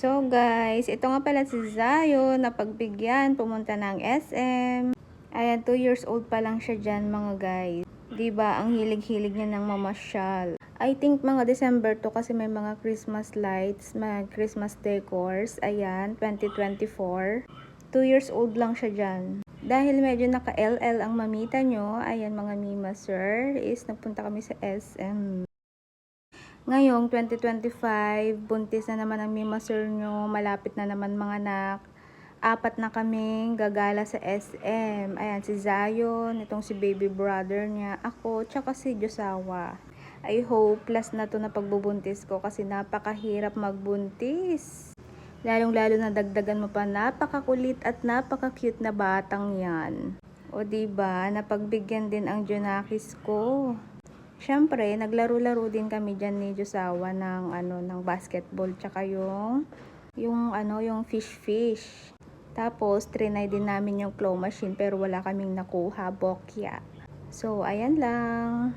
So guys, ito nga pala si Zayo na pagbigyan, pumunta ng SM. Ayan, 2 years old pa lang siya dyan mga guys. Diba, ang hilig-hilig niya ng mamasyal. I think mga December to kasi may mga Christmas lights, mga Christmas decors. Ayan, 2024. 2 years old lang siya dyan. Dahil medyo naka-LL ang mamita nyo, ayan mga Mima Sir, is nagpunta kami sa SM. Ngayong 2025, buntis na naman ang Mima Sir nyo, malapit na naman mga anak. 4 na kaming gagala sa SM. Ayan, si Zion, itong si baby brother niya, ako, tsaka si Josawa. I hope last na to na pagbubuntis ko kasi napakahirap magbuntis. Lalong-lalo na dagdagan mo pa, napakakulit at napaka-cute na batang yan. O diba, napagbigyan din ang Junakis ko. Siyempre, naglaro-laro din kami dyan ni Josawa ng basketball tsaka yung fish. Tapos, trinay din namin yung claw machine pero wala kaming nakuha, bokya. So, ayan lang.